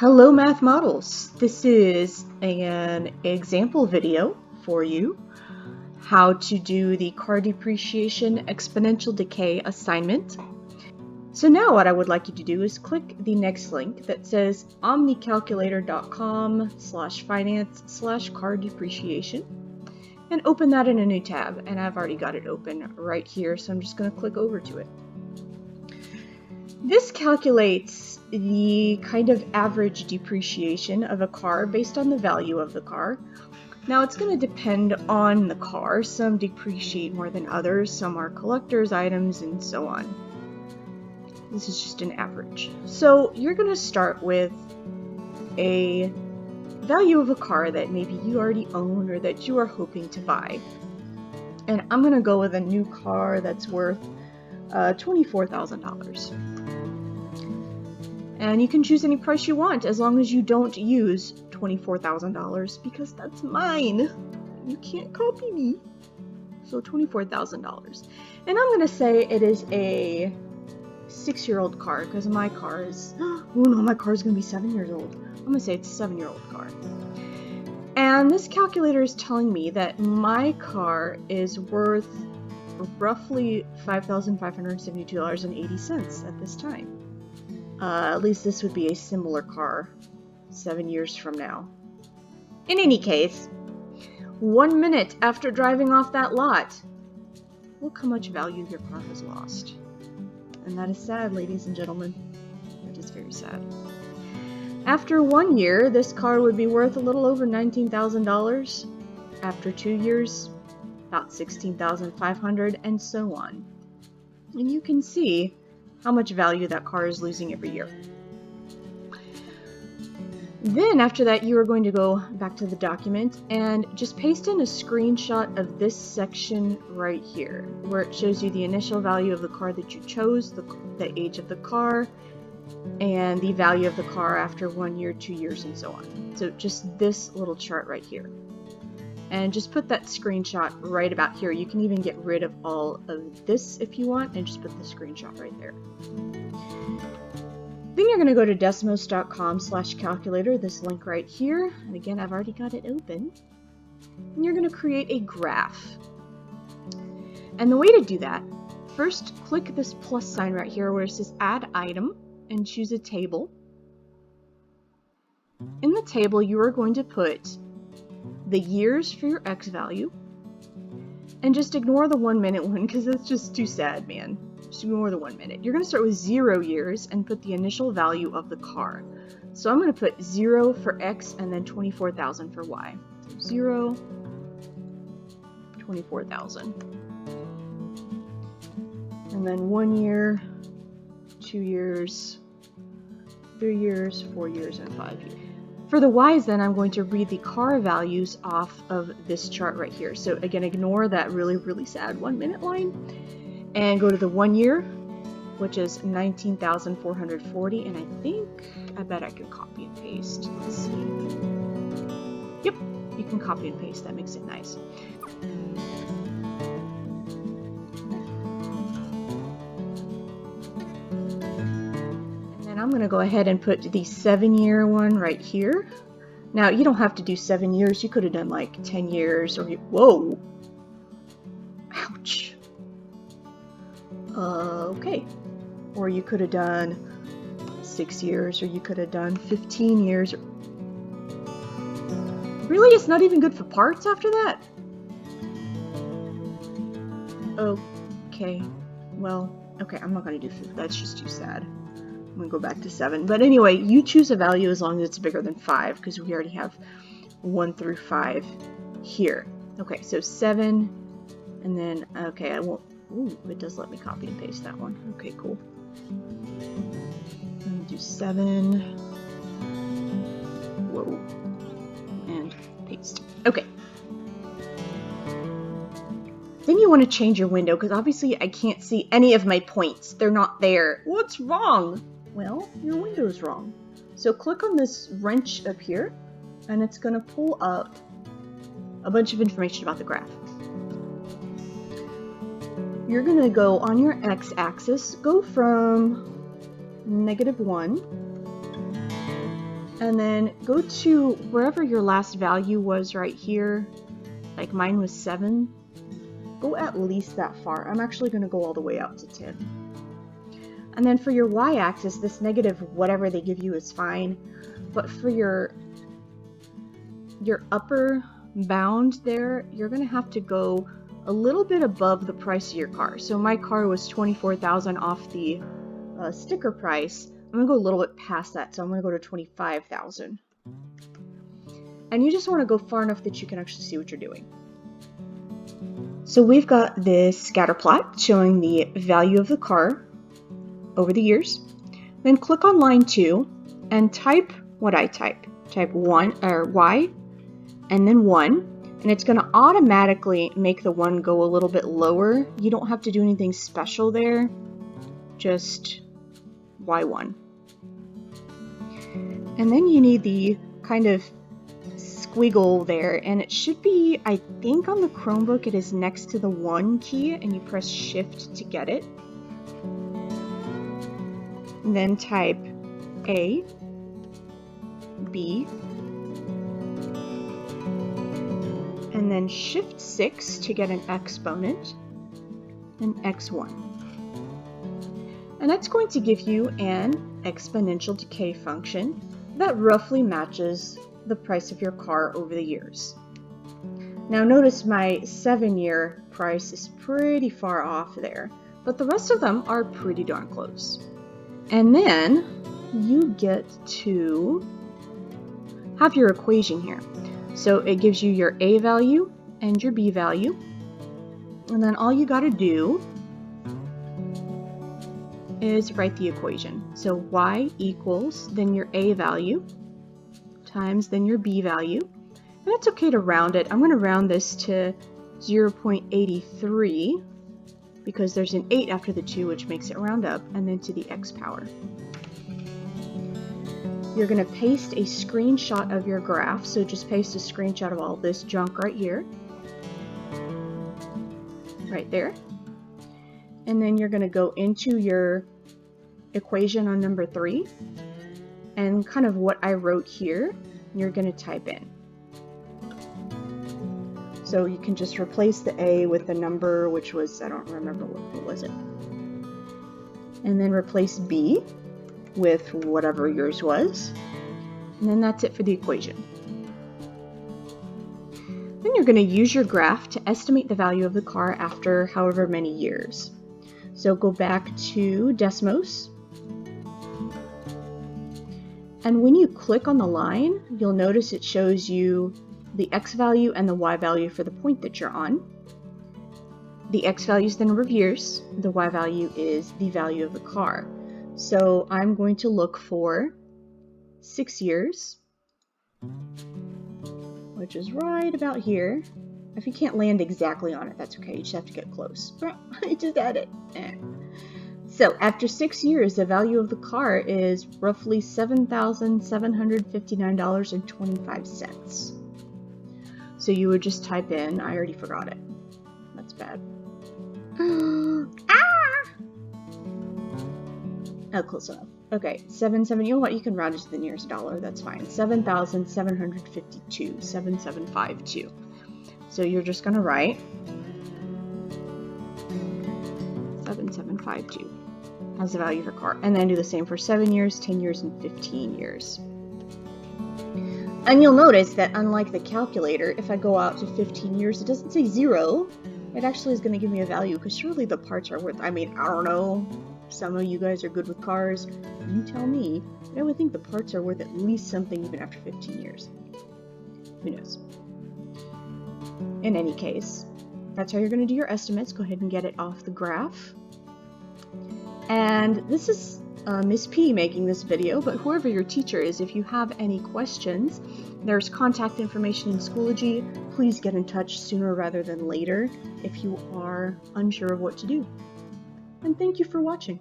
Hello math models. This is an example video for you how to do the car depreciation exponential decay assignment. So now what I would like you to do is click the next link that says omnicalculator.com/finance/car depreciation and open that in a new tab. And I've already got it open right here, so I'm just going to click over to it. This calculates the kind of average depreciation of a car based on the value of the car. Now it's going to depend on the car. Some depreciate more than others, some are collector's items, and so on. This is just an average. So you're going to start with a value of a car that maybe you already own or that you are hoping to buy. And I'm going to go with a new car that's worth $24,000. And you can choose any price you want as long as you don't use $24,000 because that's mine. You can't copy me. So $24,000. And I'm going to say it is a 6-year-old car because my car is, oh no, my car is going to be 7 years old. I'm going to say it's a 7-year-old car. And this calculator is telling me that my car is worth roughly $5,572.80 at this time. At least this would be a similar car 7 years from now. In any case, 1 minute after driving off that lot, look how much value your car has lost. And that is sad, ladies and gentlemen. That is very sad. After 1 year, this car would be worth a little over $19,000. After 2 years, about $16,500, and so on. And you can see how much value that car is losing every year. Then after that, you are going to go back to the document and just paste in a screenshot of this section right here, where it shows you the initial value of the car that you chose, the age of the car, and the value of the car after 1 year, 2 years, and so on. So just this little chart right here. And just put that screenshot right about here. You can even get rid of all of this if you want and just put the screenshot right there. Then you're going to go to desmos.com/calculator, this link right here. And again, I've already got it open. And you're going to create a graph. And the way to do that, first click this plus sign right here where it says add item and choose a table. In the table, you are going to put the years for your X value, and just ignore the 1 minute one because that's just too sad, man. Just ignore the 1 minute. You're going to start with 0 years and put the initial value of the car. So I'm going to put 0 for X and then 24,000 for Y. So 0, 24,000. And then 1 year, 2 years, 3 years, 4 years, and 5 years. For the Y's, then, I'm going to read the car values off of this chart right here. So again, ignore that really, really sad 1 minute line and go to the 1 year, which is 19,440. And I bet I can copy and paste. Let's see. Yep, you can copy and paste. That makes it nice. I'm going to go ahead and put the 7-year one right here. Now, you don't have to do 7 years. You could have done like 10 years or, whoa. Ouch. Okay. Or you could have done 6 years, or you could have done 15 years. Really? It's not even good for parts after that? Okay. Well, okay, I'm not going to do 50. That's just too sad. I'm going to go back to 7. But anyway, you choose a value as long as it's bigger than 5 because we already have 1 through 5 here. Okay, so 7, and then, okay, I won't, ooh, it does let me copy and paste that one. Okay, cool. I'm going to do 7, whoa, and paste. Okay. Then you want to change your window because obviously I can't see any of my points. They're not there. What's wrong? Well, your window is wrong. So click on this wrench up here, and it's going to pull up a bunch of information about the graph. You're going to go on your x-axis, go from -1, and then go to wherever your last value was right here. Like mine was 7. Go at least that far. I'm actually going to go all the way up to 10. And then for your y-axis, this negative whatever they give you is fine. But for your upper bound there, you're going to have to go a little bit above the price of your car. So my car was $24,000 off the sticker price. I'm going to go a little bit past that, so I'm going to go to $25,000. And you just want to go far enough that you can actually see what you're doing. So we've got this scatter plot showing the value of the car over the years. Then click on line 2 and type what I type. Type 1 or Y and then 1, and it's going to automatically make the 1 go a little bit lower. You don't have to do anything special there. Just Y1. And then you need the kind of squiggle there, and it should be, I think on the Chromebook it is next to the 1 key, and you press shift to get it. And then type A, B, and then shift 6 to get an exponent, and x1. And that's going to give you an exponential decay function that roughly matches the price of your car over the years. Now notice my 7-year price is pretty far off there, but the rest of them are pretty darn close. And then you get to have your equation here. So it gives you your A value and your B value. And then all you got to do is write the equation. So Y equals then your A value times then your B value. And it's okay to round it. I'm going to round this to 0.83 because there's an 8 after the 2, which makes it round up, and then to the x power. You're going to paste a screenshot of your graph, so just paste a screenshot of all this junk right here. Right there. And then you're going to go into your equation on number 3, and kind of what I wrote here, you're going to type in. So you can just replace the A with the number, which was, I don't remember what was it. And then replace B with whatever yours was. And then that's it for the equation. Then you're going to use your graph to estimate the value of the car after however many years. So go back to Desmos. And when you click on the line, you'll notice it shows you the x value and the y value for the point that you're on. The x value is the number of years, the y value is the value of the car. So I'm going to look for 6 years, which is right about here. If you can't land exactly on it, that's okay, you just have to get close. I just had it. So after 6 years, the value of the car is roughly $7,759.25. So you would just type in, I already forgot it. That's bad. Oh, close enough. Okay, 770, you know what, you can round it to the nearest dollar, that's fine. 7,752, 7752. So you're just gonna write 7752 as the value of your car, and then do the same for 7 years, 10 years, and 15 years. And you'll notice that unlike the calculator, if I go out to 15 years, it doesn't say 0. It actually is going to give me a value, because surely the parts are worth, I mean, I don't know. Some of you guys are good with cars. You tell me. But I would think the parts are worth at least something even after 15 years. Who knows? In any case, that's how you're going to do your estimates. Go ahead and get it off the graph. And this is Miss P making this video, but whoever your teacher is, if you have any questions, there's contact information in Schoology. Please get in touch sooner rather than later if you are unsure of what to do. And thank you for watching.